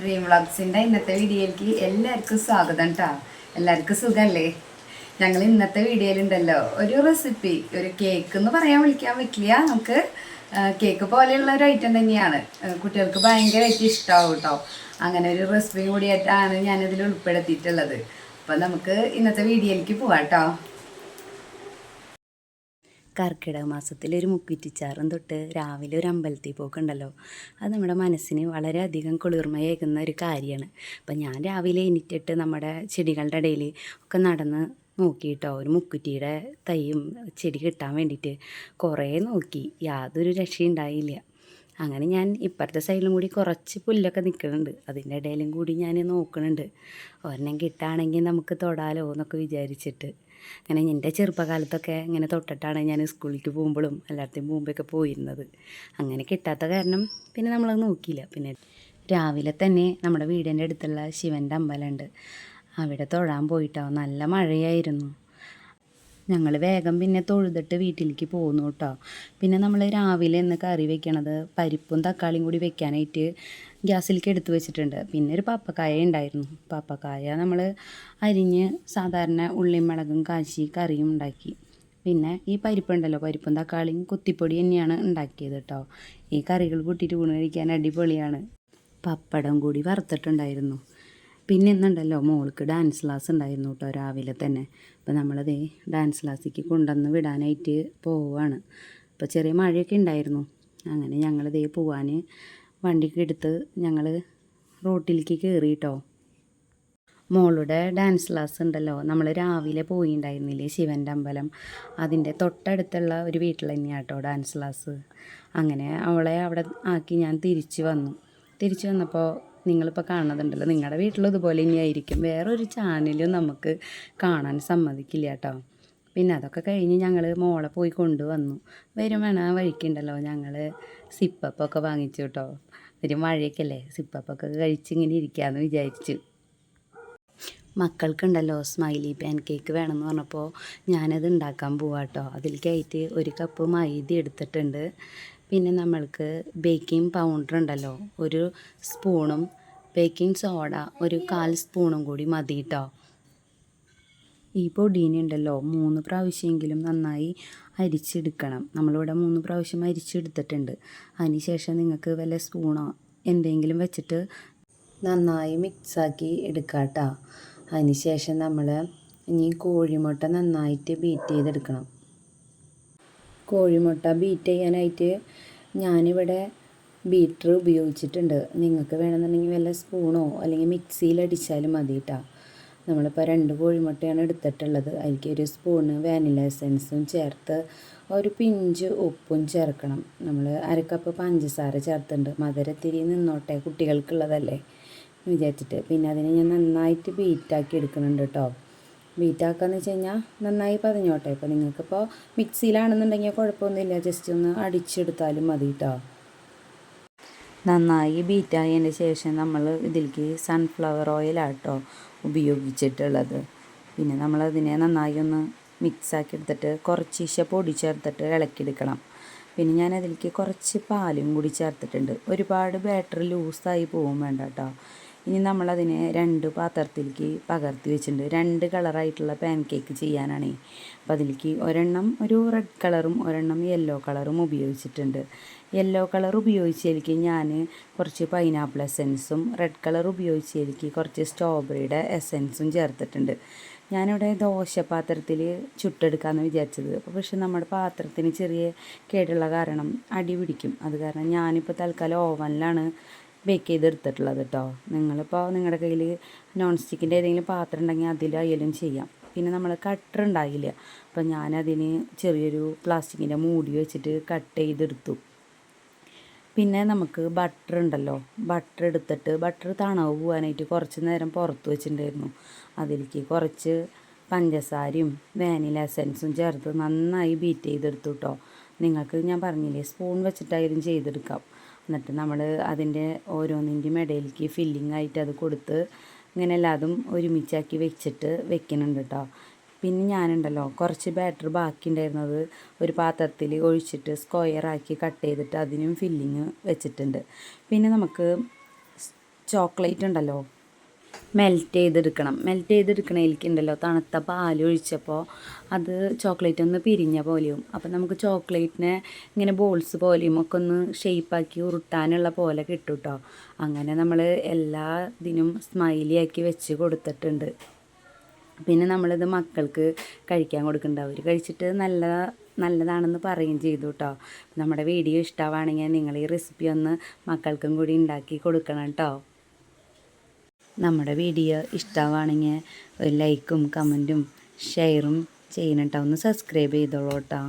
Dream വ്ളോഗ്സിൻ്റെ ഇന്നത്തെ വീഡിയോയിലേക്ക് എല്ലാവർക്കും സ്വാഗതം കേട്ടോ. എല്ലാവർക്കും സുഖമല്ലേ? ഞങ്ങൾ ഇന്നത്തെ വീഡിയോയിലുണ്ടല്ലോ ഒരു റെസിപ്പി, ഒരു കേക്ക് എന്ന് വിളിക്കാൻ പറ്റില്ല, നമുക്ക് കേക്ക് പോലെയുള്ള ഒരു ഐറ്റം തന്നെയാണ്. കുട്ടികൾക്ക് ഭയങ്കരമായിട്ട് ഇഷ്ടമാവും കേട്ടോ. അങ്ങനെ ഒരു റെസിപ്പി കൂടിയായിട്ടാണ് ഞാനിതിൽ ഉൾപ്പെടുത്തിയിട്ടുള്ളത്. അപ്പം നമുക്ക് ഇന്നത്തെ വീഡിയോയിലേക്ക് പോവാം കേട്ടോ. കർക്കിടക മാസത്തിൽ ഒരു മുക്കുറ്റിച്ചാറും തൊട്ട് രാവിലെ ഒരു അമ്പലത്തിൽ പോക്കുണ്ടല്ലോ, അത് നമ്മുടെ മനസ്സിന് വളരെയധികം കുളിർമയേകുന്ന ഒരു കാര്യമാണ്. അപ്പം ഞാൻ രാവിലെ എണീറ്റിട്ട് നമ്മുടെ ചെടികളുടെ ഇടയിൽ ഒക്കെ നടന്ന് നോക്കിയിട്ടോ, ഒരു മുക്കുറ്റിയുടെ തൈയും ചെടി കിട്ടാൻ വേണ്ടിയിട്ട് കുറേ നോക്കി, യാതൊരു രക്ഷയുണ്ടായില്ല. അങ്ങനെ ഞാൻ ഇപ്പുറത്തെ സൈഡിലും കൂടി കുറച്ച് പുല്ലൊക്കെ നിൽക്കുന്നുണ്ട്, അതിൻ്റെ ഇടയിലും കൂടി ഞാൻ നോക്കുന്നുണ്ട്, ഒരെണ്ണം കിട്ടുകയാണെങ്കിൽ നമുക്ക് തൊടാലോ എന്നൊക്കെ വിചാരിച്ചിട്ട്. അങ്ങനെ എൻ്റെ ചെറുപ്പകാലത്തൊക്കെ ഇങ്ങനെ തൊട്ടിട്ടാണ് ഞാൻ സ്കൂളിലേക്ക് പോകുമ്പോഴും എല്ലായിടത്തും പോകുമ്പോഴൊക്കെ പോയിരുന്നത്. അങ്ങനെ കിട്ടാത്ത കാരണം പിന്നെ നമ്മളത് നോക്കിയില്ല. പിന്നെ രാവിലെ തന്നെ നമ്മുടെ വീടിൻ്റെ അടുത്തുള്ള ശിവൻ്റെ അമ്പലമുണ്ട്, അവിടെ തൊഴാൻ പോയിട്ടോ. നല്ല മഴയായിരുന്നു. ഞങ്ങൾ വേഗം പിന്നെ തൊഴുതിട്ട് വീട്ടിലേക്ക് പോന്നു കേട്ടോ. പിന്നെ നമ്മൾ രാവിലെ ഇന്ന് കറി വെക്കണത് പരിപ്പും തക്കാളിയും കൂടി വെക്കാനായിട്ട് ഗ്യാസിലേക്ക് എടുത്ത് വെച്ചിട്ടുണ്ട്. പിന്നെ ഒരു പപ്പക്കായ ഉണ്ടായിരുന്നു. പപ്പക്കായ നമ്മൾ അരിഞ്ഞ് സാധാരണ ഉള്ളിയും മുളകും കാച്ചി കറിയും ഉണ്ടാക്കി. പിന്നെ ഈ പരിപ്പുണ്ടല്ലോ, പരിപ്പും തക്കാളിയും കുത്തിപ്പൊടി തന്നെയാണ് ഉണ്ടാക്കിയത് കേട്ടോ. ഈ കറികൾ കൂട്ടിയിട്ട് ഊണ് കഴിക്കാൻ അടിപൊളിയാണ്. പപ്പടം കൂടി വറുത്തിട്ടുണ്ടായിരുന്നു. പിന്നെ ഇന്നുണ്ടല്ലോ മോൾക്ക് ഡാൻസ് ക്ലാസ് ഉണ്ടായിരുന്നു കേട്ടോ രാവിലെ തന്നെ. അപ്പോൾ നമ്മളതേ ഡാൻസ് ക്ലാസ്സിലേക്ക് കൊണ്ടുവന്ന് വിടാനായിട്ട് പോവുകയാണ്. അപ്പോൾ ചെറിയ മഴയൊക്കെ ഉണ്ടായിരുന്നു. അങ്ങനെ ഞങ്ങളിതേ പോവാൻ വണ്ടിക്ക് എടുത്ത് ഞങ്ങൾ റോട്ടിലേക്ക് കയറി കേട്ടോ. മോളുടെ ഡാൻസ് ക്ലാസ് ഉണ്ടല്ലോ, നമ്മൾ രാവിലെ പോയിട്ടുണ്ടായിരുന്നില്ലേ ശിവൻ്റെ അമ്പലം, അതിൻ്റെ തൊട്ടടുത്തുള്ള ഒരു വീട്ടിൽ തന്നെയാണ് കേട്ടോ ഡാൻസ് ക്ലാസ്. അങ്ങനെ അവളെ അവിടെ ആക്കി ഞാൻ തിരിച്ചു വന്നപ്പോൾ നിങ്ങളിപ്പോൾ കാണുന്നുണ്ടല്ലോ, നിങ്ങളുടെ വീട്ടിലും ഇതുപോലെ തന്നെയായിരിക്കും, വേറൊരു ചാനലും നമുക്ക് കാണാൻ സമ്മതിക്കില്ല കേട്ടോ. പിന്നെ അതൊക്കെ കഴിഞ്ഞ് ഞങ്ങൾ മോളെ പോയി കൊണ്ടുവന്നു. വേണം വഴിക്കുണ്ടല്ലോ ഞങ്ങൾ സിപ്പപ്പൊക്കെ വാങ്ങിച്ചു കേട്ടോ. ഒരു മഴയൊക്കെ അല്ലേ, സിപ്പപ്പൊക്കെ കഴിച്ചിങ്ങനെ ഇരിക്കാമെന്ന് വിചാരിച്ചു. മക്കൾക്കുണ്ടല്ലോ സ്മൈലി പാൻ കേക്ക് വേണമെന്ന് പറഞ്ഞപ്പോൾ ഞാനത് ഉണ്ടാക്കാൻ പോവാം കേട്ടോ. അതിലേക്കായിട്ട് ഒരു കപ്പ് മൈദ എടുത്തിട്ടുണ്ട്. പിന്നെ നമ്മൾക്ക് ബേക്കിംഗ് പൗഡർ ഉണ്ടല്ലോ, ഒരു സ്പൂണും ബേക്കിംഗ് സോഡ ഒരു 1/4 സ്പൂണും കൂടി മതി കേട്ടോ. ഈ പൊടീനുണ്ടല്ലോ 3 പ്രാവശ്യമെങ്കിലും നന്നായി അരിച്ചെടുക്കണം. നമ്മളിവിടെ 3 പ്രാവശ്യം അരിച്ചെടുത്തിട്ടുണ്ട്. അതിന് ശേഷം നിങ്ങൾക്ക് വല്ല സ്പൂണോ എന്തെങ്കിലും വെച്ചിട്ട് നന്നായി മിക്സാക്കി എടുക്കാം കേട്ടോ. അതിന് ശേഷം നമ്മൾ ഇനി കോഴിമുട്ട നന്നായിട്ട് ബീറ്റ് ചെയ്തെടുക്കണം. കോഴിമുട്ട ബീറ്റ് ചെയ്യാനായിട്ട് ഞാനിവിടെ ബീറ്റർ ഉപയോഗിച്ചിട്ടുണ്ട്. നിങ്ങൾക്ക് വേണമെന്നുണ്ടെങ്കിൽ വല്ല സ്പൂണോ അല്ലെങ്കിൽ മിക്സിയിൽ അടിച്ചാലും മതി കേട്ടോ. നമ്മളിപ്പോൾ 2 കോഴിമുട്ടയാണ് എടുത്തിട്ടുള്ളത്. അതിലേക്ക് ഒരു സ്പൂണ് വാനില എസൻസും ചേർത്ത് ഒരു പിഞ്ച് ഉപ്പും ചേർക്കണം. നമ്മൾ 1/2 കപ്പ് പഞ്ചസാര ചേർത്തിട്ടുണ്ട്. മധുരത്തിരി നിന്നോട്ടെ, കുട്ടികൾക്കുള്ളതല്ലേ വിചാരിച്ചിട്ട്. പിന്നെ അതിനെ ഞാൻ നന്നായിട്ട് ബീറ്റാക്കി എടുക്കുന്നുണ്ട് കേട്ടോ. ബീറ്റാക്കാന്ന് വെച്ച് കഴിഞ്ഞാൽ നന്നായി പതഞ്ഞോട്ടെ. ഇപ്പോൾ നിങ്ങൾക്കിപ്പോൾ മിക്സിയിലാണെന്നുണ്ടെങ്കിൽ കുഴപ്പമൊന്നുമില്ല, ജസ്റ്റ് ഒന്ന് അടിച്ചെടുത്താലും മതി കേട്ടോ. നന്നായി ബീറ്റായതിന് ശേഷം നമ്മൾ ഇതിലേക്ക് സൺഫ്ലവർ ഓയിലാണ് കേട്ടോ ഉപയോഗിച്ചിട്ടുള്ളത്. പിന്നെ നമ്മളതിനെ നന്നായി ഒന്ന് മിക്സാക്കി എടുത്തിട്ട് കുറച്ച് പൊടി ചേർത്തിട്ട് ഇളക്കിയെടുക്കണം. പിന്നെ ഞാൻ അതിലേക്ക് കുറച്ച് പാലും കൂടി ചേർത്തിട്ടുണ്ട്. ഒരുപാട് ബാറ്റർ ലൂസായി പോകും വേണ്ട കേട്ടോ. ഇനി നമ്മളതിനെ 2 പാത്രത്തിലേക്ക് പകർത്തി വെച്ചിട്ടുണ്ട്. 2 കളറായിട്ടുള്ള പാൻ കേക്ക് ചെയ്യാനാണ്. അപ്പോൾ അതിലേക്ക് ഒരെണ്ണം ഒരു റെഡ് കളറും ഒരെണ്ണം യെല്ലോ കളറും ഉപയോഗിച്ചിട്ടുണ്ട്. യെല്ലോ കളർ ഉപയോഗിച്ചതിലേക്ക് ഞാൻ കുറച്ച് പൈനാപ്പിൾ എസൻസും റെഡ് കളർ ഉപയോഗിച്ചതിലേക്ക് കുറച്ച് സ്ട്രോബെറിയുടെ എസൻസും ചേർത്തിട്ടുണ്ട്. ഞാനിവിടെ ദോശപാത്രത്തിൽ ചുട്ടെടുക്കാമെന്ന് വിചാരിച്ചത്. അപ്പോൾ പക്ഷെ നമ്മുടെ പാത്രത്തിന് ചെറിയ കേടുള്ള കാരണം അടി പിടിക്കും. അത് കാരണം ഞാനിപ്പോൾ തൽക്കാലം ഓവനിലാണ് ബേക്ക് ചെയ്തെടുത്തിട്ടുള്ളത് കേട്ടോ. നിങ്ങളിപ്പോൾ നിങ്ങളുടെ കയ്യിൽ നോൺ സ്റ്റിക്കിൻ്റെ ഏതെങ്കിലും പാത്രം ഉണ്ടെങ്കിൽ അതിലായാലും ചെയ്യാം. പിന്നെ നമ്മൾ കട്ടർ ഉണ്ടാകില്ല, അപ്പോൾ ഞാനതിന് ചെറിയൊരു പ്ലാസ്റ്റിക്കിൻ്റെ മൂടി വെച്ചിട്ട് കട്ട് ചെയ്തെടുത്തു. പിന്നെ നമുക്ക് ബട്ടർ ഉണ്ടല്ലോ, ബട്ടർ എടുത്തിട്ട് ബട്ടർ തണവ് പോകാനായിട്ട് കുറച്ച് നേരം പുറത്ത് വെച്ചിട്ടുണ്ടായിരുന്നു. അതിലേക്ക് കുറച്ച് പഞ്ചസാരയും വാനില എസൻസും ചേർത്ത് നന്നായി ബീറ്റ് ചെയ്തെടുത്തു കേട്ടോ. നിങ്ങൾക്ക് ഞാൻ പറഞ്ഞില്ലേ സ്പൂൺ വെച്ചിട്ടായാലും ചെയ്തെടുക്കാം. എന്നിട്ട് നമ്മൾ അതിൻ്റെ ഓരോന്നിൻ്റെയും ഇടയിലേക്ക് ഫില്ലിംഗ് ആയിട്ട് അത് കൊടുത്ത് ഇങ്ങനെ എല്ലാതും ഒരുമിച്ചാക്കി വെച്ചിട്ട് വെക്കുന്നുണ്ട് കേട്ടോ. പിന്നെ ഞാനുണ്ടല്ലോ കുറച്ച് ബാറ്റർ ബാക്കി ഉണ്ടായിരുന്നത് ഒരു പാത്രത്തിൽ ഒഴിച്ചിട്ട് സ്ക്വയറാക്കി കട്ട് ചെയ്തിട്ട് അതിനും ഫില്ലിങ് വെച്ചിട്ടുണ്ട്. പിന്നെ നമുക്ക് ചോക്ലേറ്റ് ഉണ്ടല്ലോ മെൽറ്റ് ചെയ്തെടുക്കണേലേക്കുണ്ടല്ലോ തണുത്ത പാൽ ഒഴിച്ചപ്പോൾ അത് ചോക്ലേറ്റ് ഒന്ന് പിരിഞ്ഞ പോലെയും. അപ്പോൾ നമുക്ക് ചോക്ലേറ്റിനെ ഇങ്ങനെ ബോൾസ് പോലെയും ഒക്കെ ഒന്ന് ഷേപ്പാക്കി ഉരുട്ടാനുള്ള പോലെ കിട്ടും കേട്ടോ. അങ്ങനെ നമ്മൾ എല്ലാ ഇതിനും സ്മൈലി ആക്കി വെച്ച് കൊടുത്തിട്ടുണ്ട്. പിന്നെ നമ്മളിത് മക്കൾക്ക് കഴിക്കാൻ കൊടുക്കുന്നുണ്ട്. അവർ കഴിച്ചിട്ട് നല്ലതാണെന്ന് പറയുകയും ചെയ്തു കേട്ടോ. നമ്മുടെ വീഡിയോ ഇഷ്ടമാണെങ്കിൽ നിങ്ങൾ ഈ റെസിപ്പി ഒന്ന് മക്കൾക്കും കൂടി ഉണ്ടാക്കി കൊടുക്കണം കേട്ടോ. നമ്മുടെ വീഡിയോ ഇഷ്ടമാണെങ്കിൽ ഒരു ലൈക്കും കമൻറ്റും ഷെയറും ചെയ്യണം കേട്ടോ. ഒന്ന് സബ്സ്ക്രൈബ് ചെയ്തോളൂ കേട്ടോ.